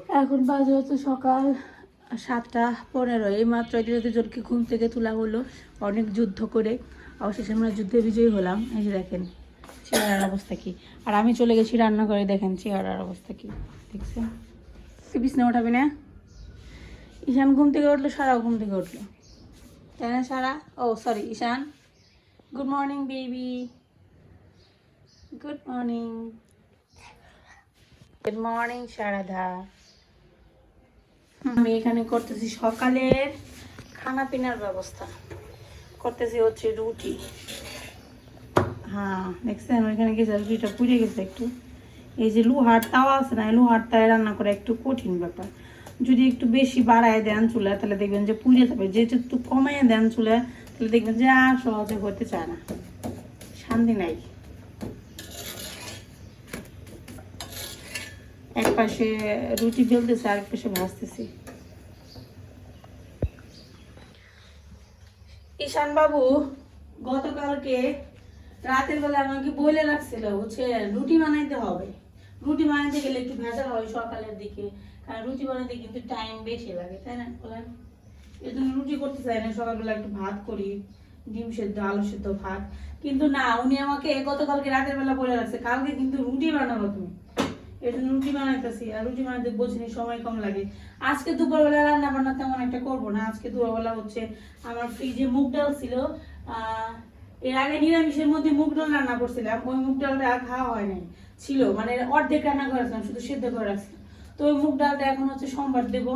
এখন বাজে হচ্ছে সকাল 7:15। এই মাত্র এদের দুজনকে ঘুম থেকে তোলা হলো অনেক যুদ্ধ করে, অবশেষে আমরা যুদ্ধে বিজয়ী হলাম। এই যে দেখেন চেহারার অবস্থা কি, আর আমি চলে গেছি রান্না করে। দেখেন চেহারার অবস্থা কি, দেখছেন? বিছনা উঠাবি না? ঈশান ঘুম থেকে উঠলো, সারাও ঘুম থেকে উঠলো, তাই না সারা? ও sorry Ishan, good morning baby, good morning, good morning Saradha. আমি এখানে করতেছি সকালের খানা পিনার ব্যবস্থা, করতেছি হচ্ছে রুটি। হ্যাঁ দেখছেন ওইখানে গেছে, রুটিটা পুড়ে গেছে একটু। এই যে লোহার তাওয়া আছে না, লোহার তাওয়ায় রান্না করা একটু কঠিন ব্যাপার। যদি একটু বেশি বাড়ায় দেন চুলা তাহলে দেখবেন যে পুড়ে যাবে, যেটা একটু কমাইয়ে দেন চুলা তাহলে দেখবেন যে আর সহজে হতে চায় না, শান্তি নাই। এক পাশে রুটি বেলতেছে, আরেক পাশে ভাজতেছি। ঈশান বাবু গতকালকে রাতের বেলা আমাকে বলে রাখছিল হচ্ছে রুটি বানাইতে হবে, রুটি বানাইতে গেলে একটু ভেজা হয় সকালের দিকে, কারণ রুটি বানাইতে কিন্তু টাইম বেশি লাগে, তাই না বলেন? এই জন্য রুটি করতে চাই না, সকালবেলা একটু ভাত করি, ডিম সেদ্ধ আলু সেদ্ধ ভাত। কিন্তু না, উনি আমাকে গতকালকে রাতের বেলা বলে রাখছে কালকে কিন্তু রুটি বানাবো তুমি, এই জন্য রুটি বানাইতেছি। আর রুটি বানাইতে বুঝিনি সময় কম লাগে। আজকে দুপুরবেলা রান্না বান্না তেমন একটা করবো না। আজকে দুপুরবেলা হচ্ছে আমার ফ্রিজে মুগ ডাল ছিল, এর আগে নিরামিষের মধ্যে মুগ ডাল রান্না করছিলাম, ওই মুগ ডালটা খাওয়া হয় নাই, ছিল মানে অর্ধেক রান্না করেছিলাম, শুধু সেদ্ধ করে রাখছিলাম। তো ওই মুগ ডালটা এখন হচ্ছে সোমবার দেবো,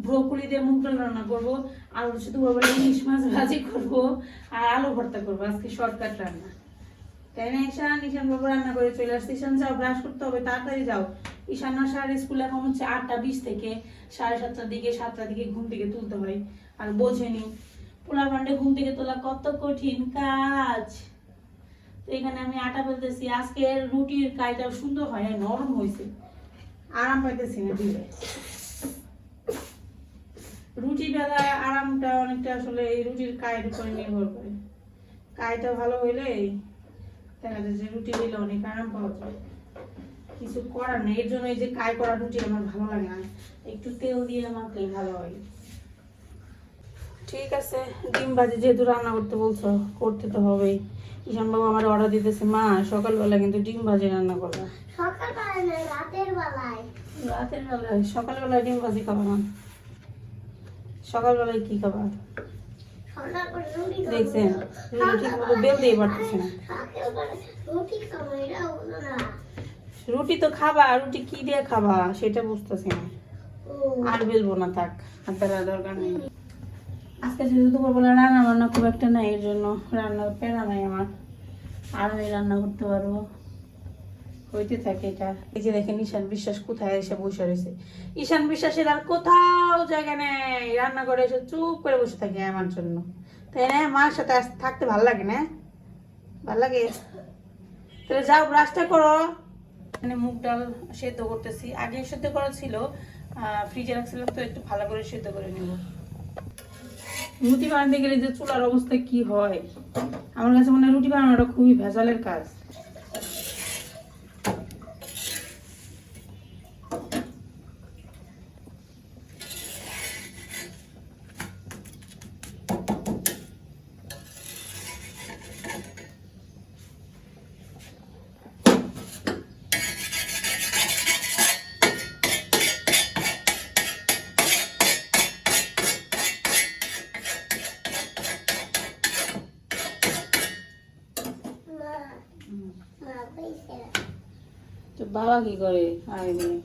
ব্রোকলি দিয়ে মুগ ডাল রান্না করবো, আর হচ্ছে দুপুরবেলা ইলিশ মাছ ভাজি করবো, আর আলু ভর্তা করবো। আজকে শর্টকাট রান্না, তাই না? ঈশান, ঈশান বাবু রান্না করে চলে আসছে। ঈশান যাও, ব্রাশ করতে হবে, তাড়াতাড়ি যাও। ঈশান আর সার স্কুল এখন হচ্ছে 8:20 থেকে 7:30 দিকে, 7টার দিকে ঘুম থেকে তুলতে হয়। আর বোঝেনি পোলা পান্ডে ঘুম থেকে তোলা কত কঠিন কাজ। তো এখানে আমি আটা বেলতেছি। আজকে রুটির কাইটা সুন্দর হয়, নরম হয়েছে, আরাম পাইতেছি না দিলে। রুটি বেলা আরামটা অনেকটা আসলে এই রুটির কায়ের উপরে নির্ভর করে। কাইটা ভালো হইলে দেখা যায় যে রুটি দিলে অনেক আরাম পাওয়া যায়। কিছু করার নেই, এর জন্য এই যে কাই করা রুটি আমার ভালো লাগে না, একটু তেল দিয়ে মাখলেই ভালো হয়। ঠিক আছে, ডিম ভাজি যেহেতু রান্না করতে বলছো, করতে তো হবেই। ঈশান বাবু আমার অর্ডার দিতেছে, মা সকালবেলা কিন্তু ডিম ভাজি রান্না করবে। সকালবেলায় না, রাতের বেলায়। রাতের বেলায়? সকালবেলায় ডিম ভাজি খাবো না, সকালবেলায় কি খাবা? দেখছেন রুটি ঠিক মতো বেলতেই পারতেছে না। রুটি তো খাবা, রুটি কি দিয়ে খাবা সেটা বুঝতেছি না। আর বেলবো না, থাক, আর বেলার দরকার নেই। আজকে যেহেতু দুপুরবেলা রান্না বান্না খুব একটা নাই, এর জন্য রান্নার প্যারা নাই আমার, আরো রান্না করতে পারবো, হইতে থাকে এটা। এই যে দেখেন ঈশান বিশ্বাস কোথায় এসে বসে রয়েছে। ঈশান বিশ্বাসের আর কোথাও জায়গা নেই, রান্না করে এসে চুপ করে বসে থাকে আমার জন্য, তাই না? মার সাথে থাকতে ভাল লাগে না? ভাল লাগে? তাহলে যাও ব্রাশটা করো। মানে মুগ ডাল সেদ্ধ করতেছি, আগে সেদ্ধ করা ছিল, ফ্রিজে রাখছিলাম, তো একটু ভালো করে সেদ্ধ করে নেব। রুটি বানাতে গেলে যে চুলার অবস্থা কি হয়, আমার কাছে মনে হয় রুটি বানানোটা খুবই ভেজালের কাজ। তো বাবা কি করে? আয় নিয়ে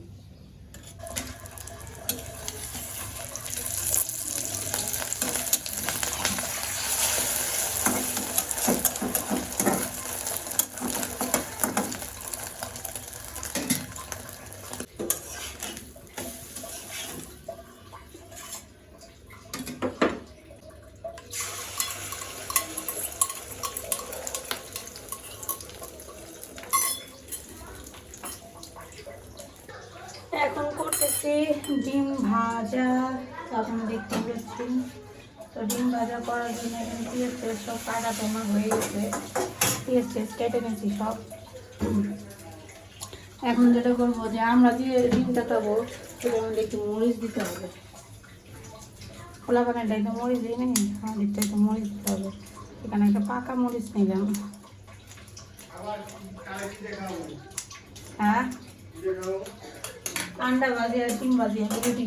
এখন করতেছি ডিম ভাজা, তখন দেখতে পাচ্ছি। তো ডিম ভাজা করার জন্য এখানে পেঁয়াজ টেস্ট সব কাটা তোমার হয়ে গেছে, পেঁয়াজ টেস্ট কেটে নিয়েছি সব। এখন যেটা করবো যে আমরা যে ডিমটা খাবো এর মধ্যে একটু মরিচ দিতে হবে। খোলা পানের একটু মরিচ দিই নেই, আমাদেরটা একটু মরিচ দিতে হবে। এখানে একটা পাকা মরিচ নিলাম। হ্যাঁ, আন্ডা ভাজি আর ডিম ভাজি আর রুটি।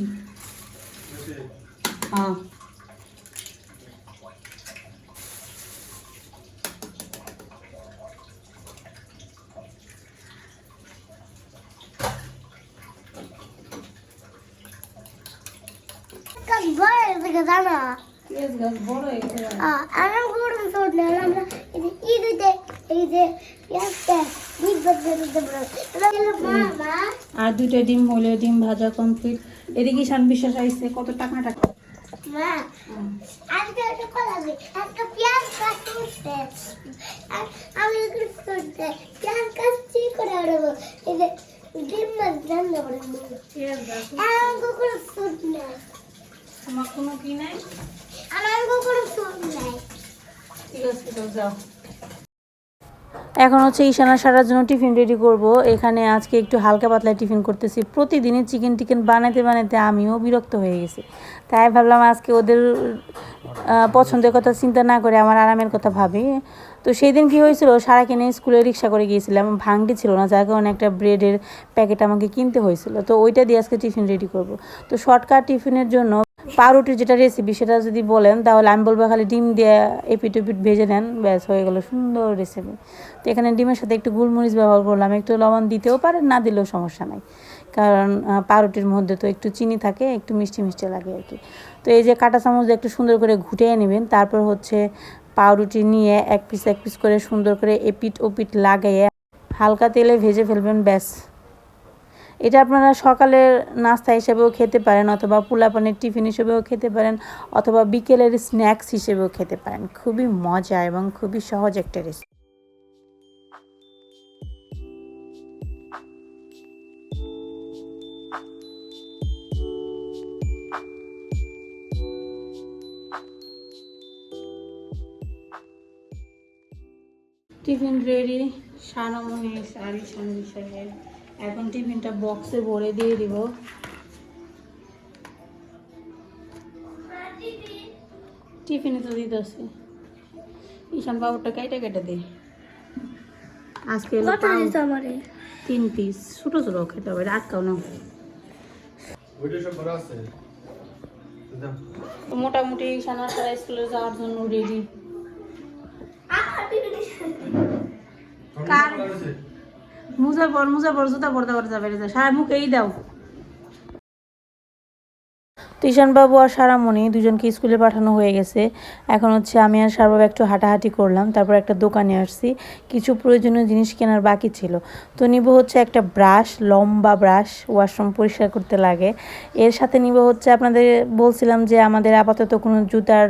হ্যাঁ, জানা পেঁয়াজ গাছ বড় হয়ে গেছে। আমার গরম চোট না আমরা এই যে পেঁয়াজটা মামা আর 2টা ডিম হলে ডিম ভাজা কমপ্লিট। এদিকে ঈশান বিশ্বাস আইসে কত টাকা টাকা। মা আজকে একটা কথা আছে, একটা পেঁয়াজ কাটতে আমি একটু করতে পেঁয়াজ কাটছি করে আরবো এই যে ডিম মাছ রান্না করে পেঁয়াজ গাছ আমার কোনো চোট না, আমার কোনো কি নাই। আমার কোনো চোট নাই। ঠিক আছে, তো যাও। এখন হচ্ছে ঈশানা সারার জন্য টিফিন রেডি করব। এখানে আজকে একটু হালকা পাতলা টিফিন করতেছি। প্রতিদিনই চিকেন বানাতে বানাতে আমিও বিরক্ত হয়ে গেছি, তাই ভাবলাম আজকে ওদের পছন্দের কথা চিন্তা না করে আমার আরামের কথা ভাবি। তো সেই দিন কী হয়েছিল, সারা কিনে স্কুলে রিক্সা করে গিয়েছিলাম, ভাঙটি ছিল না, যার কারণে একটা ব্রেডের প্যাকেট আমাকে কিনতে হয়েছিল। তো ওইটা দিয়ে আজকে টিফিন রেডি করব। তো শর্টকাট টিফিনের জন্য পাউরুটির যেটা রেসিপি সেটা যদি বলেন তাহলে আমি বলবো খালি ডিম দিয়ে এপিট ওপিট ভেজে নেন, ব্যাস হয়ে গেল সুন্দর রেসিপি। তো এখানে ডিমের সাথে একটু গোলমরিচ ব্যবহার করলাম, একটু লবণ দিতেও পারেন, না দিলেও সমস্যা নাই, কারণ পাউরুটির মধ্যে তো একটু চিনি থাকে, একটু মিষ্টি মিষ্টি লাগে আর কি। তো এই যে কাঁটা চামচ দিয়ে একটু সুন্দর করে ঘুটিয়ে নেবেন। তারপর হচ্ছে পাউরুটি নিয়ে এক পিস করে সুন্দর করে এপিট ওপিট লাগিয়ে হালকা তেলে ভেজে ফেলবেন, ব্যাস। এটা আপনারা সকালের নাস্তা হিসেবেও খেতে পারেন, অথবা পোলাপানের টিফিন হিসেবেও খেতে পারেন, অথবা বিকেলের স্ন্যাক্স হিসেবেও খেতে পারেন। খুবই মজা এবং খুবই সহজ একটা রেসিপি। টিফিন রেডি, সানমনি শাড়ি সন্দেশের। এখন টিফিনটা বক্সে ভরে দিয়ে দিব। টিফিনে তো দিতেছি, ঈশান বাবুরটা কেটে দে। আজকে 3 পিস ছোট ছোট খেতে হবে, আটকাও না। মোটামুটি ঈশান সারা স্কুলে যাওয়ার জন্য রেডি। মুজাফর জুতা পরতে যাবে, সারা মুখে এই দাও। তো ঈশানবাবু আর সারামণি দুজনকে স্কুলে পাঠানো হয়ে গেছে। এখন হচ্ছে আমি আর সারবাবু একটু হাঁটাহাঁটি করলাম, তারপর একটা দোকানে আসছি, কিছু প্রয়োজনীয় জিনিস কেনার বাকি ছিল। তো নিব হচ্ছে একটা ব্রাশ, লম্বা ব্রাশ, ওয়াশরুম পরিষ্কার করতে লাগে। এর সাথে নিব হচ্ছে, আপনাদের বলছিলাম যে আমাদের আপাতত কোনো জুতার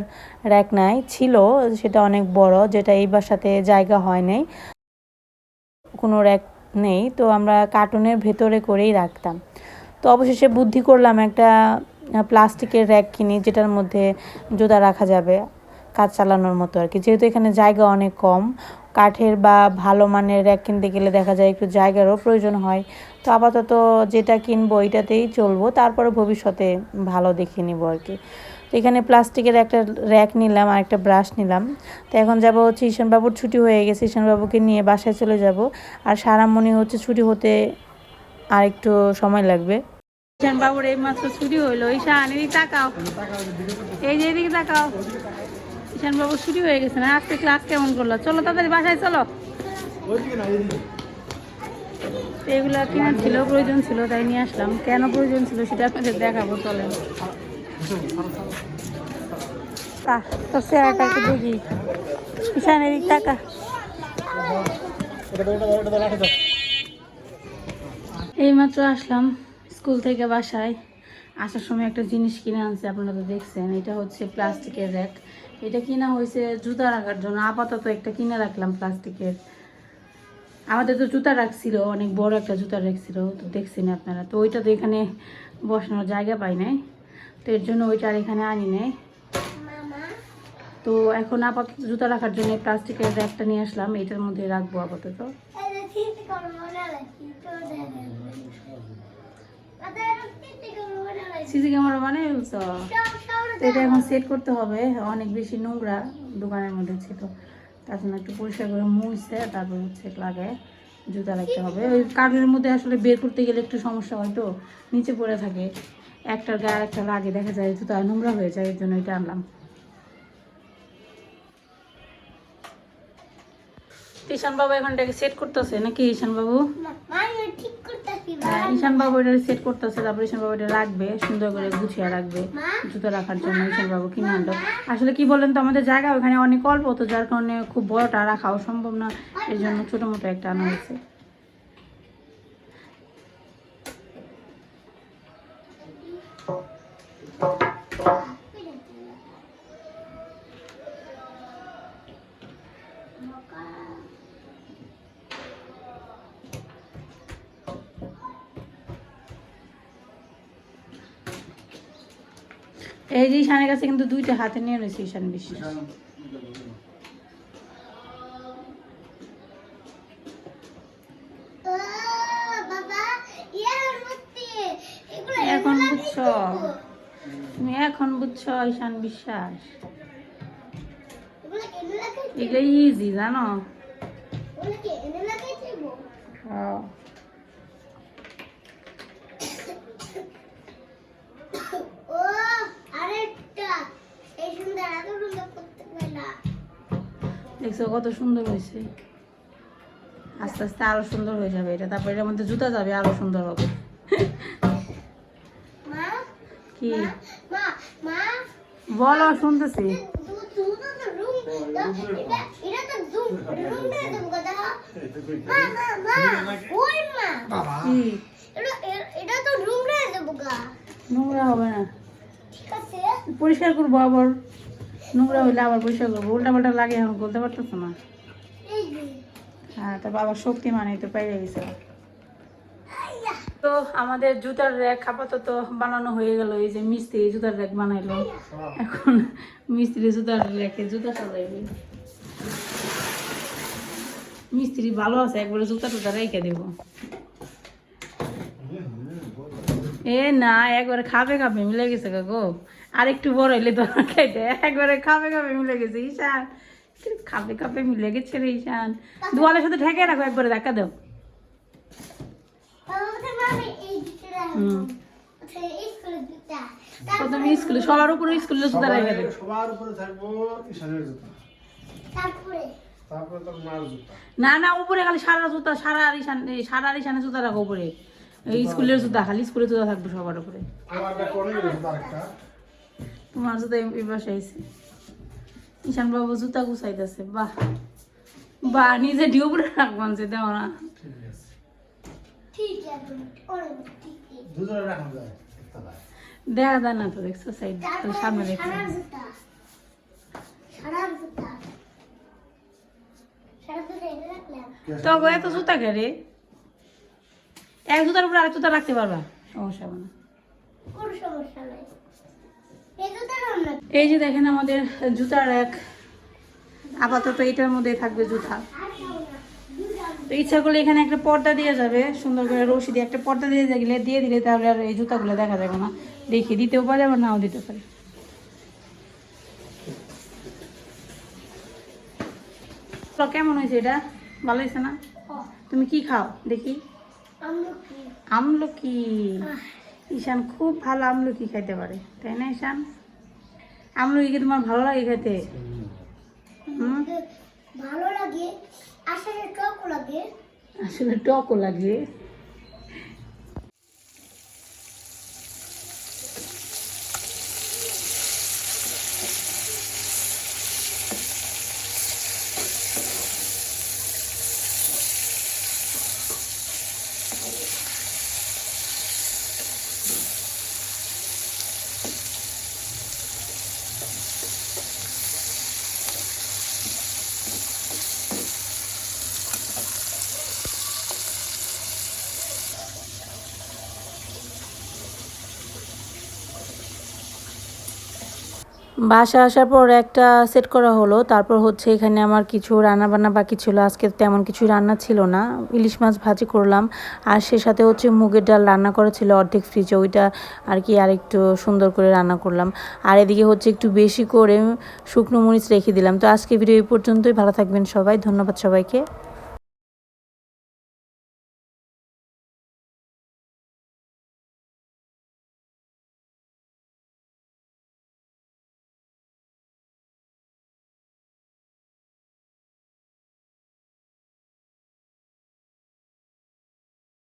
র্যাক নাই, ছিল সেটা অনেক বড়, যেটা এই বাসাতে জায়গা হয় নাই, কোনো র্যাক নেই, তো আমরা কার্টুনের ভেতরে করেই রাখতাম। তো অবশেষে বুদ্ধি করলাম একটা প্লাস্টিকের র্যাক কিনি, যেটার মধ্যে জুতা রাখা যাবে, কাজ চালানোর মতো আর কি। যেহেতু এখানে জায়গা অনেক কম, কাঠের বা ভালো মানের র্যাক কিনতে গেলে দেখা যায় একটু জায়গারও প্রয়োজন হয়। তো আপাতত যেটা কিনবো এটাতেই চলবো, তারপরে ভবিষ্যতে ভালো দেখে নিব আর কি। তো এখানে প্লাস্টিকের একটা র্যাক নিলাম আর একটা ব্রাশ নিলাম। তো এখন যাব হচ্ছে, ঈশানবাবুর ছুটি হয়ে গেছে, ঈশানবাবুকে নিয়ে বাসায় চলে যাব। আর সারামণি হচ্ছে ছুটি হতে আর একটু সময় লাগবে। ঈশানবাবুর এই মাত্র ছুটি হইলো। ঈশান এদিকে তাকাও, এই যে এদিকে তাকাও। ঈশানবাবুর ছুটি হয়ে গেছে না, আজকে ক্লাস কেমন করলো? চলো তাড়াতাড়ি বাসায় চলো। এগুলো কেনার ছিল, প্রয়োজন ছিল, তাই নিয়ে আসলাম। কেন প্রয়োজন ছিল সেটা আপনাদের দেখাবো, চলেন। তোর চেহারাটা একটু দেখি। ঈশান এদিক টাকা। এইমাত্র আসলাম স্কুল থেকে বাসায়। আসার সময় একটা জিনিস কিনে আনছে, আপনারা তো দেখছেন, এটা হচ্ছে প্লাস্টিকের র্যাক। এটা কিনা হয়েছে জুতা রাখার জন্য, আপাতত একটা কিনে রাখলাম প্লাস্টিকের। আমাদের তো জুতা রাখছিল, অনেক বড় একটা জুতা রাখছিল, তো দেখছেন আপনারা। তো ওইটা তো এখানে বসানোর জায়গা পাই নাই, তো এর জন্য ওইটা আর এখানে আনি নাই। তো এখন আপাতত জুতা রাখার জন্য প্লাস্টিকের র্যাকটা নিয়ে আসলাম, এটার মধ্যে রাখবো আপাতত। সিসি ক্যামেরা বানিয়ে ফেলছো? তো এটা এখন সেট করতে হবে, অনেক বেশি নোংরা দোকানের মধ্যে ছিল, তার জন্য একটু পরিষ্কার করে মুছছে তারপর হচ্ছে লাগায় জুতা রাখতে হবে। ওই কার্ডের মধ্যে আসলে বের করতে গেলে একটু সমস্যা হয়, তো নিচে পড়ে থাকে, একটার গায়ে একটা লাগে, দেখা যায় জুতা নোংরা হয়ে যায়, এর জন্য এটা আনলাম। ঈশান বাবু এখন এটাকে সেট করতেছে নাকি? ঈশান বাবু, ঠিক করতেছি হ্যাঁ, ঈশান বাবু এটা সেট করতেছে, তারপর ঈশান বাবু এটা রাখবে, সুন্দর করে গুছিয়ে রাখবে জুতো রাখার জন্য। ঈশান বাবু কিনে আনলো। আসলে কি বলেন তো, আমাদের জায়গা ওখানে অনেক অল্প, তো যার কারণে খুব বড়টা রাখাও সম্ভব না, এর জন্য ছোটো মোটো একটা আনা হয়েছে। এই যে ঈশানের কাছে কিন্তু দুইটা হাতে নিয়ে রয়েছে ঈশান বিশ্বাস। এখন বুঝছো, তুমি এখন বুঝছো ঈশান বিশ্বাস, এগুলো ইজি জানো। হ্যাঁ। দেখছো কত সুন্দর হয়েছে, আস্তে আস্তে আরো সুন্দর হয়ে যাবে এটা, তারপর এটার মধ্যে জুতা যাবে, আরো সুন্দর হবে। কি বলো, শুনতেছি। নোংরা হবে না, পরিষ্কার করবো আবার, নোংরা হইলে আবার পরিষ্কার করবো, উল্টা পাল্টা লাগে, এখন বলতে পারতেছো না। হ্যাঁ, তো বাবার শক্তিমান এই তো পাইয়ে গেছে। তো আমাদের জুতার র্যাক আপাতত বানানো হয়ে গেল, এই যে মিস্ত্রি জুতার র্যাক বানাইলো, এখন মিস্ত্রি জুতার র্যাকে জুতা সাজাইবে। মিস্ত্রি ভালো আছে, একবারে জুতা টুতা রেখে দেবো। এ না, একবারে খাবে খাবে মিলে গেছে গো, আর একটু বড় হইলে তো খাইতে, একবারে খাবে খাবে মিলে গেছে। ঈশান খাবে খাবে মিলে গেছে রে ঈশান, দুয়ালের সাথে ঠেকে রাখো, একবারে দেখা দাও। প্রথমে স্কুলে, সবার উপরে স্কুলে জুতা রেখে দেবে, সবার উপরে থাকবো ঈশানের জুতা, তারপরে তোর মার জুতা। না না, উপরে খালি সারা জুতা, সারা আর ঈশানের জুতা রাখো উপরে, এই স্কুলের জুতা, খালি স্কুলের জুতা থাকবে সবার উপরে। আমার ব্যাগ অনেক জুতা আরেকটা, তোমার জুতা এই পাশে আইছে। ঈশান বাবু জুতা গুছাইতেছে, বাহ বাহ, নিজে ডিউ করে রাখবান যে দেও না। ঠিক আছে, দুজনে রাখা যায় একটা ভাই। দেখা যায় না তো, দেখছো সাইড সামনে দেখো। তো এত জুতা ঘেরে, এক জুতার উপরে আরেক জুতা রাখতে পারবা, সমস্যা হবে না। এই যে দেখেন আমাদের জুতার এক, আপাতত এটার মধ্যে থাকবে জুতা। তো ইচ্ছা করলে এখানে একটা পর্দা দিয়ে যাবে, সুন্দর করে রশি দিয়ে একটা পর্দা দিয়ে দিলে তাহলে আর এই জুতাগুলো দেখা যাবে না, দেখে দিতেও পারে আবার নাও দিতে পারে। তো কেমন হয়েছে এটা, ভালো হয়েছে না? তুমি কি খাও দেখি? আমলকি। ঈশান খুব ভালো আমলকি খাইতে পারে, তাই না ঈশান? আমলকি কি তোমার ভালো লাগে খেতে? ভালো লাগে, আসলে টকও লাগে। আসলে টকও লাগে। বাসা আসার পর একটা সেট করা হলো, তারপর হচ্ছে এখানে আমার কিছু রান্না বান্না বাকি ছিল। আজকে তেমন কিছু রান্না ছিল না, ইলিশ মাছ ভাজি করলাম আর সে সাথে হচ্ছে মুগের ডাল রান্না করা ছিল অর্ধেক ফ্রিজে, ওইটা আর কি আরেকটু সুন্দর করে রান্না করলাম। আর এদিকে হচ্ছে একটু বেশি করে শুকনো মরিচ রেখে দিলাম। তো আজকে ভিডিও এই পর্যন্তই, ভালো থাকবেন সবাই, ধন্যবাদ সবাইকে।